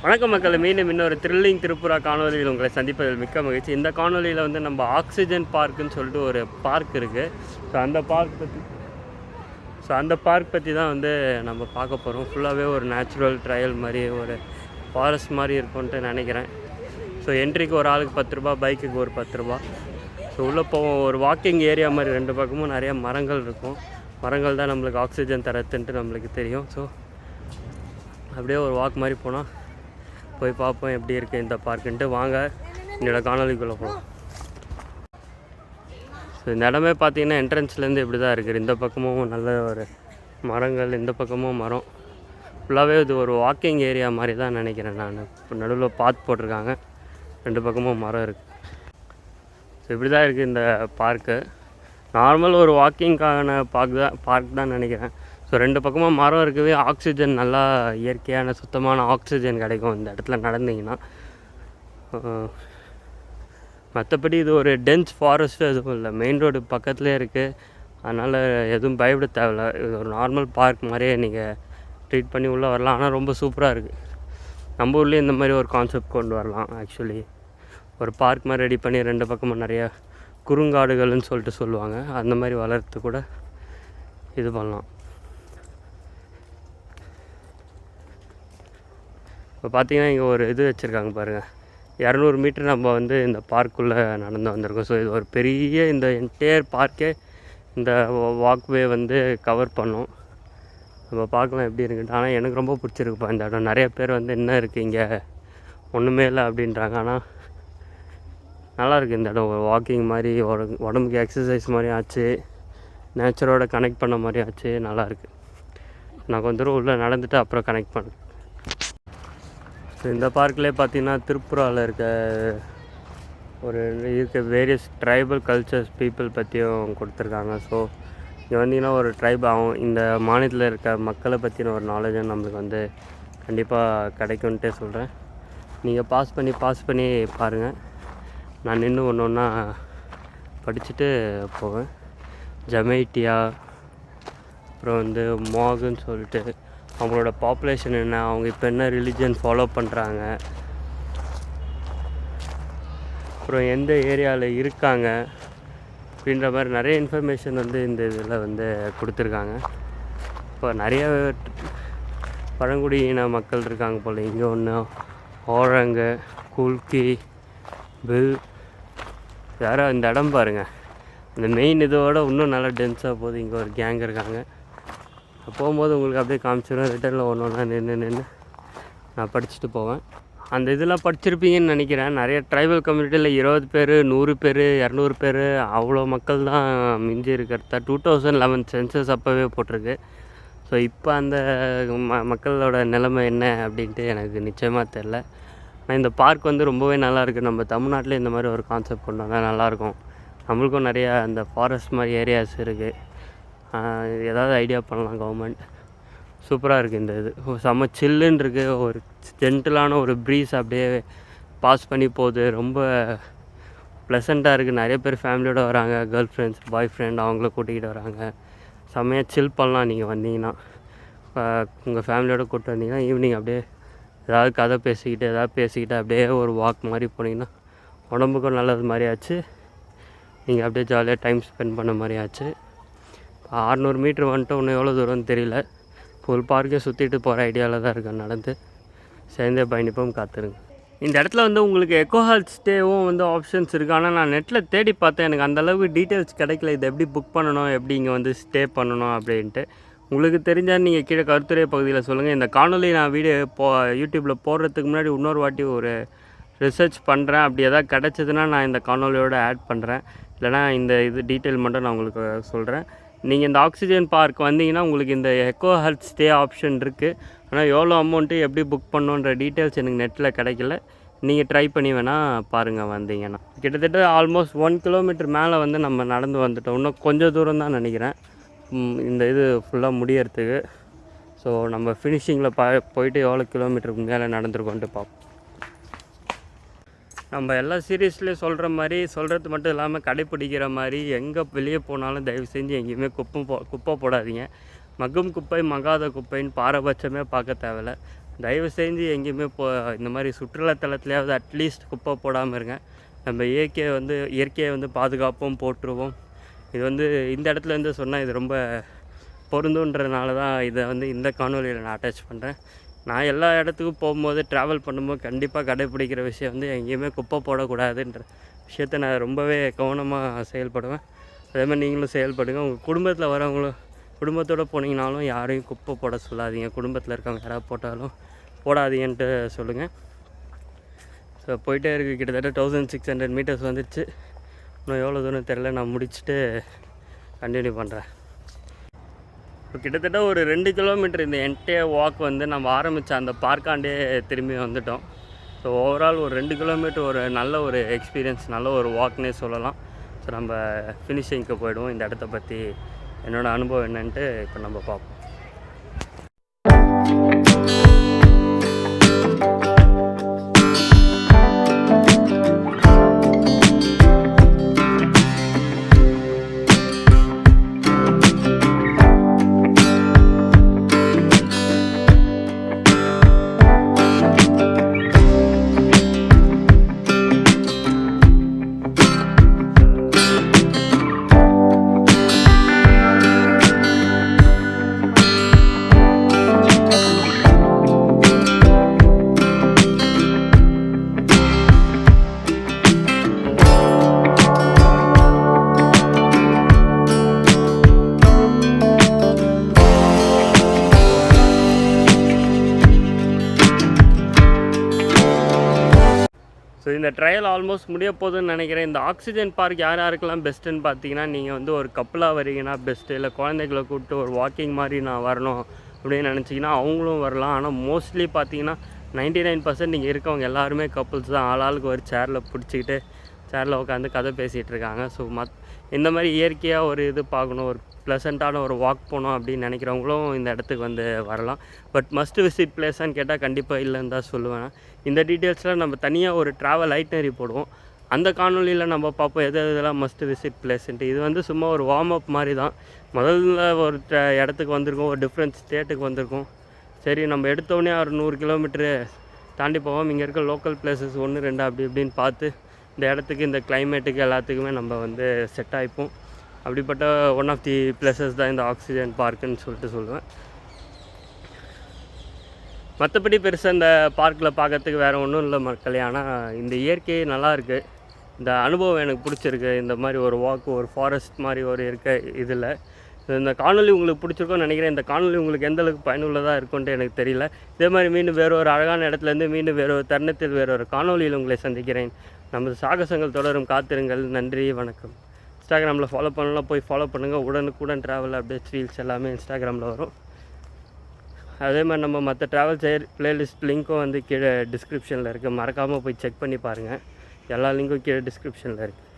வணக்கம் மக்கள், மீண்டும் இன்னொரு த்ரில்லிங் திரிபுரா காணொலியில் உங்களை சந்திப்பதில் மிக்க மகிழ்ச்சி. இந்த காணொலியில் வந்து நம்ம ஆக்சிஜன் பார்க்குன்னு சொல்லிட்டு ஒரு பார்க் இருக்குது. அந்த பார்க் பற்றி தான் வந்து நம்ம பார்க்க போகிறோம். ஃபுல்லாகவே ஒரு நேச்சுரல் ட்ரையல் மாதிரி, ஒரு ஃபாரஸ்ட் மாதிரி இருக்கும்ன்ட்டு நினைக்கிறேன். ஸோ என்ட்ரிக்கு ஒரு ஆளுக்கு 10 ரூபா, பைக்குக்கு ஒரு 10 ரூபா. ஸோ உள்ளே போவோம். ஒரு வாக்கிங் ஏரியா மாதிரி, 2 பக்கமும் நிறைய மரங்கள் இருக்கும். மரங்கள் தான் நம்மளுக்கு ஆக்சிஜன் தரத்துன்ட்டு நம்மளுக்கு தெரியும். ஸோ அப்படியே ஒரு வாக் மாதிரி போனால் போய் பார்ப்போம் எப்படி இருக்குது இந்த பார்க்குன்ட்டு. வாங்க என்னோடய காணொலிக்குள்ளே போகலாம். ஸோ இந்த இடமே பார்த்தீங்கன்னா என்ட்ரன்ஸ்லேருந்து இப்படி தான் இருக்குது. இந்த பக்கமும் நல்ல ஒரு மரங்கள், இந்த பக்கமும் மரம். ஃபுல்லாகவே இது ஒரு வாக்கிங் ஏரியா மாதிரி தான் நினைக்கிறேன் நான். இப்போ நடுவில் பாத் போட்டிருக்காங்க, 2 பக்கமும் மரம் இருக்குது. ஸோ இப்படி தான் இருக்குது இந்த பார்க்கு. நார்மல் ஒரு வாக்கிங்கான பார்க் தான் நினைக்கிறேன். ஸோ 2 பக்கமும் மரம் இருக்கவே ஆக்சிஜன் நல்லா இயற்கையான சுத்தமான ஆக்சிஜன் கிடைக்கும் இந்த இடத்துல நடந்தீங்கன்னா. மற்றபடி இது ஒரு டென்ஸ் ஃபாரஸ்ட்டு எதுவும் இல்லை, மெயின் ரோடு பக்கத்துலேயே இருக்குது. அதனால் எதுவும் பயப்பட தேவையில்ல. இது ஒரு நார்மல் பார்க் மாதிரியே நீங்கள் ட்ரீட் பண்ணி உள்ளே வரலாம். ஆனால் ரொம்ப சூப்பராக இருக்குது. நம்ம ஊர்லேயே இந்த மாதிரி ஒரு கான்செப்ட் கொண்டு வரலாம். ஆக்சுவலி ஒரு பார்க் மாதிரி ரெடி பண்ணி 2 பக்கமும் நிறையா குறுங்காடுகள்னு சொல்லிட்டு சொல்லுவாங்க, அந்த மாதிரி வளர்த்து கூட இது பண்ணலாம். இப்போ பார்த்தீங்கன்னா இங்கே ஒரு இது வச்சுருக்காங்க பாருங்கள், 200 மீட்டர் நம்ம வந்து இந்த பார்க்குள்ளே நடந்து வந்திருக்கோம். ஸோ இது ஒரு பெரிய இந்த என்டையர் பார்க்கே இந்த வாக்வே வந்து கவர் பண்ணோம். நம்ம பார்க்கலாம் எப்படி இருக்குன்ட்டு. ஆனால் எனக்கு ரொம்ப பிடிச்சிருக்குப்பா இந்த இடம். நிறைய பேர் வந்து என்ன இருக்குது இங்கே, ஒன்றுமே இல்லை அப்படின்றாங்க. ஆனால் நல்லாயிருக்கு இந்த இடம். ஒரு வாக்கிங் மாதிரி, உடம்புக்கு எக்ஸசைஸ் மாதிரி ஆச்சு, நேச்சரோட கனெக்ட் பண்ண மாதிரி ஆச்சு. நல்லாயிருக்கு. நான் கொஞ்சம் தூரம் உள்ளே நடந்துட்டு அப்புறம் கனெக்ட் பண்ணேன். ஸோ இந்த பார்க்லேயே பார்த்தீங்கன்னா திரிபுராவில் இருக்க வேரியஸ் ட்ரைபல் கல்ச்சர்ஸ் பீப்புள் பற்றியும் கொடுத்துருக்காங்க. ஸோ இங்கே வந்தீங்கன்னா ஒரு ட்ரைப் ஆகும், இந்த மாநிலத்தில் இருக்க மக்களை பற்றின ஒரு நாலேஜும் நம்மளுக்கு வந்து கண்டிப்பாக கிடைக்கும்ன்ட்டே சொல்கிறேன். நீங்கள் பாஸ் பண்ணி பாருங்கள். நான் நின்று ஒன்று ஒன்றா படிச்சுட்டு போவேன். ஜமைட்டியா, அப்புறம் வந்து மோகுன்னு சொல்லிட்டு அவங்களோட பாப்புலேஷன் என்ன, அவங்க இப்போ என்ன ரிலிஜன் ஃபாலோ பண்ணுறாங்க, அப்புறம் எந்த ஏரியாவில் இருக்காங்க அப்படின்ற மாதிரி நிறைய இன்ஃபர்மேஷன் வந்து இந்த இதில் வந்து கொடுத்துருக்காங்க. இப்போ நிறைய பழங்குடியின மக்கள் இருக்காங்க போல். இங்கே ஒன்று ஓரங்கு, குல்கி, பில், யாரோ இந்த இடம் பாருங்கள். இந்த மெயின் இதோட இன்னும் நல்லா டென்ஸாக போகுது. இங்கே ஒரு கேங் இருக்காங்க. போகும்போது உங்களுக்கு அப்படியே காமிச்சிடும். ரிட்டர்னில் ஒன்று நின்று நான் படிச்சுட்டு போவேன். அந்த இதெல்லாம் படிச்சிருப்பீங்கன்னு நினைக்கிறேன். நிறைய ட்ரைபல் கம்யூனிட்டியில் 20 பேர், 100 பேர், 200 பேர், அவ்வளோ மக்கள் தான் மிஞ்சி இருக்கிறதா 2011 சென்சஸ் அப்போவே போட்டிருக்கு. ஸோ இப்போ அந்த மக்களோட நிலைமை என்ன அப்படின்ட்டு எனக்கு நிச்சயமாக தெரில. ஆனால் இந்த பார்க் வந்து ரொம்பவே நல்லாயிருக்கு. நம்ம தமிழ்நாட்டில் இந்த மாதிரி ஒரு கான்செப்ட் கொண்டு வந்தால் நல்லாயிருக்கும். நம்மளுக்கும் நிறையா அந்த ஃபாரஸ்ட் மாதிரி ஏரியாஸ் இருக்குது. ஏதாவது ஐடியா பண்ணலாம் கவர்மெண்ட். சூப்பராக இருக்குது இந்த இது. செம்ம சில்லுன்னு இருக்குது. ஒரு ஜென்டிலான ஒரு ப்ரீஸ் அப்படியே பாஸ் பண்ணி போகுது. ரொம்ப ப்ளசண்ட்டாக இருக்குது. நிறைய பேர் ஃபேமிலியோடு வராங்க, கேர்ள் ஃப்ரெண்ட்ஸ், பாய் ஃப்ரெண்ட் அவங்கள கூட்டிகிட்டு வராங்க. செம்மையாக சில் பண்ணலாம் நீங்கள் வந்தீங்கன்னா. உங்கள் ஃபேமிலியோடு கூப்பிட்டு வந்தீங்கன்னா ஈவினிங் அப்படியே ஏதாவது கதை பேசிக்கிட்டு அப்படியே ஒரு வாக் மாதிரி போனீங்கன்னா உடம்புக்கும் நல்லது மாதிரி ஆச்சு. நீங்கள் அப்படியே ஜாலியாக டைம் ஸ்பெண்ட் பண்ண மாதிரி ஆச்சு. 600 மீட்ரு வந்துட்டு இன்னும் எவ்வளோ தூரம்னு தெரியல. ஃபுல் பார்க்கே சுற்றிட்டு போகிற ஐடியாவில் தான் இருக்கேன். நடந்து சேர்ந்தே பயணிப்போம், காத்துருங்க. இந்த இடத்துல வந்து உங்களுக்கு எக்கோ ஹால் ஸ்டேவும் வந்து ஆப்ஷன்ஸ் இருக்குது. ஆனால் நான் நெட்டில் தேடி பார்த்தேன், எனக்கு அந்தளவுக்கு டீட்டெயில்ஸ் கிடைக்கல. இது எப்படி புக் பண்ணணும், எப்படி இங்கே வந்து ஸ்டே பண்ணணும் அப்படின்ட்டு. உங்களுக்கு தெரிஞ்சால் நீங்கள் கீழே கருத்துரை பகுதியில் சொல்லுங்கள். இந்த காணொலி நான் யூடியூப்பில் போடுறதுக்கு முன்னாடி இன்னொரு வாட்டி ஒரு ரிசர்ச் பண்ணுறேன். அப்படி எதாவது கிடச்சதுன்னா நான் இந்த காணொலியோடு ஆட் பண்ணுறேன். இல்லைனா இந்த டீட்டெயில் மட்டும் நான் உங்களுக்கு சொல்கிறேன். நீங்கள் இந்த ஆக்சிஜன் பார்க் வந்தீங்கன்னா உங்களுக்கு இந்த எக்கோ ஹெல்த் ஸ்டே ஆப்ஷன் இருக்குது. ஆனால் எவ்வளோ அமௌண்ட்டு, எப்படி புக் பண்ணணுன்ற டீட்டெயில்ஸ் எனக்கு நெட்டில் கிடைக்கல. நீங்கள் ட்ரை பண்ணி வேணால் பாருங்கள் வந்தீங்கன்னா. கிட்டத்தட்ட ஆல்மோஸ்ட் 1 கிலோமீட்டர் மேலே வந்து நம்ம நடந்து வந்துட்டோம். இன்னும் கொஞ்சம் தூரம் தான் நினைக்கிறேன் இந்த இது ஃபுல்லாக முடியறதுக்கு. ஸோ நம்ம ஃபினிஷிங்கில் போயிட்டு எவ்வளோ கிலோமீட்டருக்கு மேலே நடந்துருக்கோன்ட்டு பார்ப்போம். நம்ம எல்லா சீரீஸ்லேயும் சொல்கிற மாதிரி, சொல்கிறது மட்டும் இல்லாமல் கடைப்பிடிக்கிற மாதிரி, எங்கே வெளியே போனாலும் தயவு செஞ்சு எங்கேயுமே குப்பை போடாதீங்க. மக்கும் குப்பை மகாத குப்பைன்னு பாரபட்சமே பார்க்க தேவையில்ல. தயவு செஞ்சு எங்கேயுமே இந்த மாதிரி சுற்றுலாத்தலத்துலையாவது அட்லீஸ்ட் குப்பை போடாமல் இருங்க. நம்ம இயற்கையை வந்து பாதுகாப்போம், போற்றுவோம். இது வந்து இந்த இடத்துலேருந்து சொன்னால் இது ரொம்ப பொருந்துன்றதுனால தான் இதை வந்து இந்த காணொலியில் நான் அட்டாச் பண்ணுறேன். நான் எல்லா இடத்துக்கும் போகும்போது ட்ராவல் பண்ணும்போது கண்டிப்பாக கடைப்பிடிக்கிற விஷயம் வந்து எங்கேயுமே குப்பை போடக்கூடாதுன்ற விஷயத்தை நான் ரொம்பவே கவனமாக செயல்படுவேன். அதே மாதிரி நீங்களும் செயல்படுங்க. உங்கள் குடும்பத்தில் வரவங்களும் குடும்பத்தோடு போனீங்கனாலும் யாரையும் குப்பை போட சொல்லாதீங்க. குடும்பத்தில் இருக்கவங்க யாராவது போட்டாலும் போடாதீங்கன்ட்டு சொல்லுங்கள். ஸோ போயிட்டே இருக்குது. கிட்டத்தட்ட 1600 மீட்டர்ஸ் வந்துடுச்சு. இன்னும் எவ்வளோ தூரம் தெரில. நான் முடிச்சுட்டு கண்டினியூ பண்ணுறேன். இப்போ கிட்டத்தட்ட ஒரு 2 கிலோமீட்டர் இந்த என்டையர் வாக் வந்து நம்ம ஆரம்பித்த அந்த பார்க்காண்டே திரும்பி வந்துட்டோம். ஸோ ஓவரால் ஒரு 2 கிலோமீட்டர் ஒரு நல்ல ஒரு எக்ஸ்பீரியன்ஸ், நல்ல ஒரு வாக்னே சொல்லலாம். ஸோ நம்ம ஃபினிஷிங்க்கு போயிடுவோம். இந்த இடத்த பற்றி என்னோடய அனுபவம் என்னன்ட்டு இப்போ நம்ம பார்ப்போம். ஸோ இந்த ட்ரையல் ஆல்மோஸ்ட் முடிய போகுதுன்னு நினைக்கிறேன். இந்த ஆக்சிஜன் பார்க் யாருக்கெல்லாம் பெஸ்ட்டுன்னு பார்த்தீங்கன்னா, நீங்கள் வந்து ஒரு கப்பலாக வரீங்கன்னா பெஸ்ட்டு, இல்லை குழந்தைகளை கூப்பிட்டு ஒரு வாக்கிங் மாதிரி நான் வரணும் அப்படின்னு நினச்சிங்கன்னா அவங்களும் வரலாம். ஆனால் மோஸ்ட்லி பார்த்தீங்கன்னா 99% நீங்கள் இருக்கவங்க எல்லாருமே கப்புள்ஸ் தான். ஆளாளுக்கு ஒரு சேரில் பிடிச்சிக்கிட்டு சேரில் உட்காந்து கதை பேசிகிட்டு இருக்காங்க. ஸோ இந்த மாதிரி இயற்கையாக ஒரு இது பார்க்கணும், ஒரு ப்ளசண்ட்டான ஒரு வாக் போகணும் அப்படின்னு நினைக்கிறவங்களும் இந்த இடத்துக்கு வந்து வரலாம். பட் மஸ்ட் விசிட் பிளேஸான்னு கேட்டால் கண்டிப்பாக இல்லைன்னு தான் சொல்லுவேன். இந்த டீட்டெயில்ஸில் நம்ம தனியாக ஒரு ட்ராவல் ஐட்னரி போடுவோம். அந்த காணொலியில் நம்ம பார்ப்போம் இதெல்லாம் மஸ்ட் விசிட் பிளேஸ்ன்ட்டு. இது வந்து சும்மா ஒரு வார்ம் அப் மாதிரி தான். முதல்ல ஒரு இடத்துக்கு வந்திருக்கோம், ஒரு டிஃப்ரெண்ட் ஸ்டேட்டுக்கு வந்திருக்கோம். சரி, நம்ம எடுத்தோடனே ஒரு 100 கிலோமீட்டரு தாண்டி போவோம். இங்கே இருக்க லோக்கல் பிளேஸஸ் 1, 2 அப்படி இப்படின்னு பார்த்து இந்த இடத்துக்கு, இந்த கிளைமேட்டுக்கு எல்லாத்துக்குமே நம்ம வந்து செட் ஆகிப்போம். அப்படிப்பட்ட ஒன் ஆஃப் தி பிளேசஸ் தான் இந்த ஆக்சிஜன் பார்க்குன்னு சொல்லுவேன். மற்றபடி பெருசாக இந்த பார்க்கில் பார்க்கறதுக்கு வேறு ஒன்றும் இல்லை மக்களே. ஆனால் இந்த இயற்கை நல்லாயிருக்கு. இந்த அனுபவம் எனக்கு பிடிச்சிருக்கு. இந்த மாதிரி ஒரு வாக்கு, ஒரு ஃபாரஸ்ட் மாதிரி ஒரு இருக்க இதில் இந்த காணொலி உங்களுக்கு பிடிச்சிருக்கோன்னு நினைக்கிறேன். இந்த காணொலி உங்களுக்கு எந்தளவுக்கு பயனுள்ளதாக இருக்குன்ட்டு எனக்கு தெரியல. இதே மாதிரி மீண்டும் வேறு ஒரு அழகான இடத்துலேருந்து மீண்டும் வேறு ஒரு தருணத்தில் வேறு ஒரு காணொலியில் உங்களை சந்திக்கிறேன். நமது சாகசங்கள் தொடரும். காத்திருங்கள். நன்றி, வணக்கம். இன்ஸ்டாகிராமில் ஃபாலோ பண்ணலாம், போய் ஃபாலோ பண்ணுங்கள். உடனுக்குடன் ட்ராவல் அப்டேட்ஸ், ரீல்ஸ் எல்லாமே இன்ஸ்டாகிராமில் வரும். அதே மாதிரி நம்ம மற்ற ட்ராவல் செய்கிற ப்ளேலிஸ்ட் லிங்க்கும் வந்து கீழே டிஸ்கிரிப்ஷனில் இருக்குது. மறக்காமல் போய் செக் பண்ணி பாருங்கள். எல்லா லிங்க்கும் கீழே டிஸ்கிரிப்ஷனில் இருக்குது.